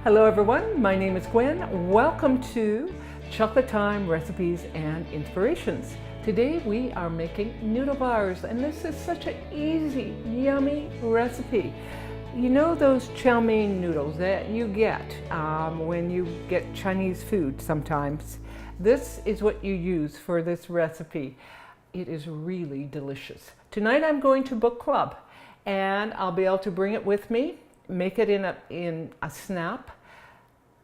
Hello everyone, my name is Gwen. Welcome to Chocolate Time Recipes and Inspirations. Today we are making noodle bars, and this is such an easy, yummy recipe. You know those chow mein noodles that you get when you get Chinese food sometimes? This is what you use for this recipe. It is really delicious. Tonight I'm going to book club and I'll be able to bring it with me, make it in a snap.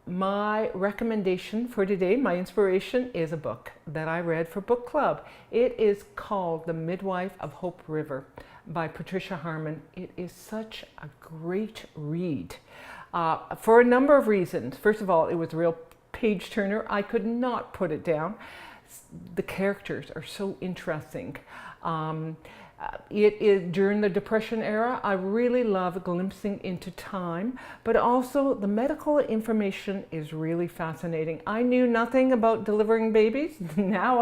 My recommendation for today, my inspiration, is a book that I read for book club. It is called The Midwife of Hope River by Patricia Harmon. It is such a great read for a number of reasons. First of all, it was a real page turner. I could not put it down. The characters are so interesting. It is during the Depression era. I really love glimpsing into time, but also the medical information is really fascinating. I knew nothing about delivering babies. Now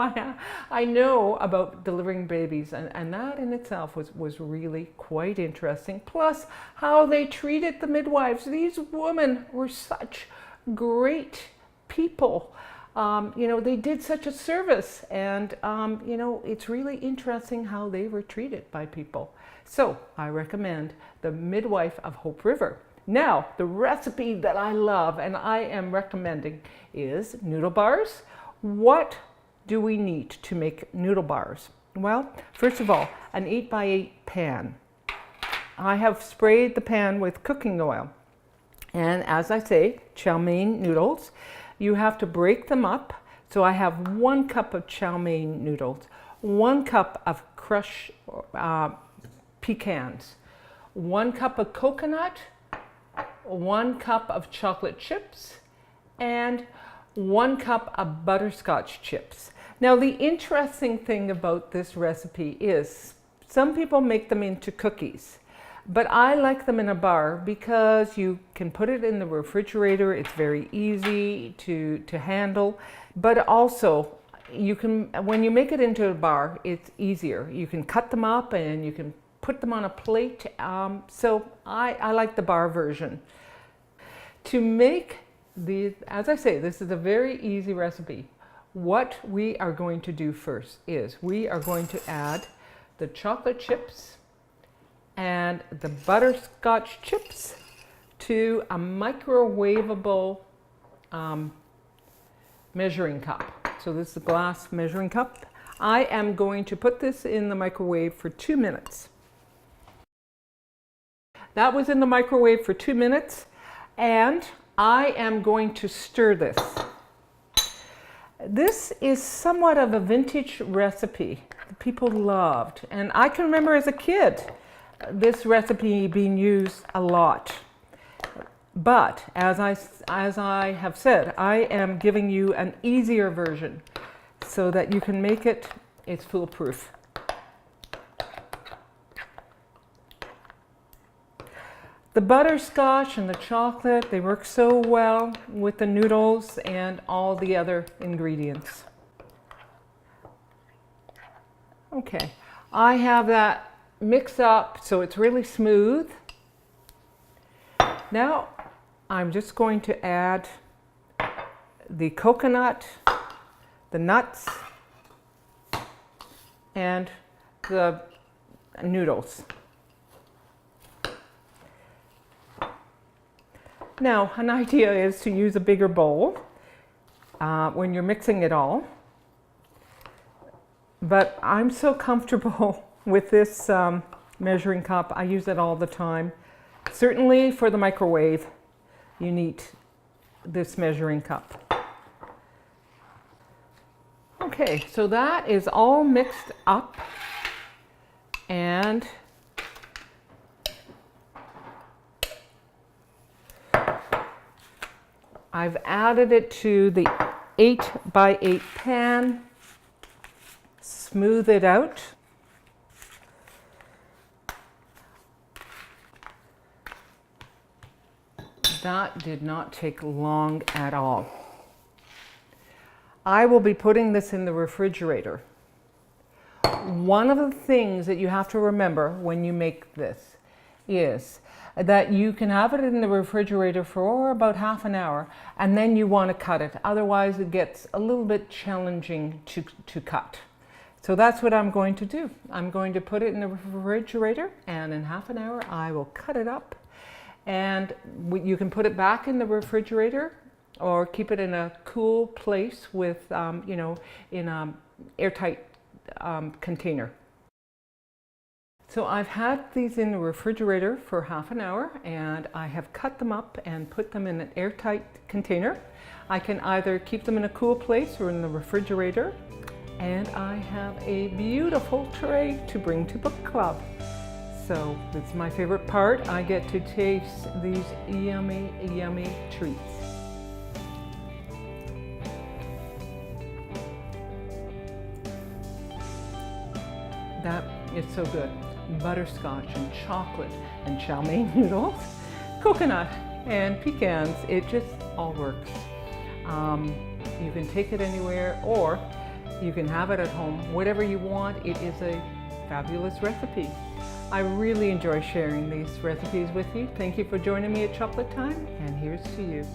I know about delivering babies, and that in itself was really quite interesting. Plus, how they treated the midwives. These women were such great people. They did such a service, and it's really interesting how they were treated by people. So I recommend The Midwife of Hope River. Now, the recipe that I love and I am recommending is noodle bars. What do we need to make noodle bars? Well, first of all, an 8x8 pan. I have sprayed the pan with cooking oil. And as I say, chow mein noodles. You have to break them up. So I have 1 cup of chow mein noodles, 1 cup of crushed pecans, 1 cup of coconut, 1 cup of chocolate chips, and 1 cup of butterscotch chips. Now, the interesting thing about this recipe is some people make them into cookies. But I like them in a bar because you can put it in the refrigerator. It's very easy to handle. But also, you can, when you make it into a bar, it's easier. You can cut them up and you can put them on a plate. So I like the bar version. To make these, as I say, this is a very easy recipe. What we are going to do first is we are going to add the chocolate chips and the butterscotch chips to a microwavable measuring cup. So this is a glass measuring cup. I am going to put this in the microwave for 2 minutes. That was in the microwave for 2 minutes, and I am going to stir this. This is somewhat of a vintage recipe that people loved, and I can remember as a kid this recipe being used a lot. But as I have said, I am giving you an easier version so that you can make it. It's foolproof. The butterscotch and the chocolate, they work so well with the noodles and all the other ingredients. Okay, I have that mix up so it's really smooth. Now I'm just going to add the coconut, the nuts, and the noodles. Now, an idea is to use a bigger bowl when you're mixing it all, but I'm so comfortable with this measuring cup. I use it all the time. Certainly for the microwave, you need this measuring cup. Okay, so that is all mixed up, and I've added it to the 8x8 pan. Smooth it out. That did not take long at all. I will be putting this in the refrigerator. One of the things that you have to remember when you make this is that you can have it in the refrigerator for about half an hour, and then you want to cut it. Otherwise it gets a little bit challenging to cut. So that's what I'm going to do. I'm going to put it in the refrigerator, and in half an hour I will cut it up. And you can put it back in the refrigerator or keep it in a cool place with, you know, in an airtight container. So I've had these in the refrigerator for half an hour, and I have cut them up and put them in an airtight container. I can either keep them in a cool place or in the refrigerator, and I have a beautiful tray to bring to book club. So it's my favorite part. I get to taste these yummy, yummy treats. That is so good. Butterscotch and chocolate and chow mein noodles, coconut and pecans. It just all works. You can take it anywhere, or you can have it at home, whatever you want. It is a fabulous recipe. I really enjoy sharing these recipes with you. Thank you for joining me at Chocolate Time, and here's to you.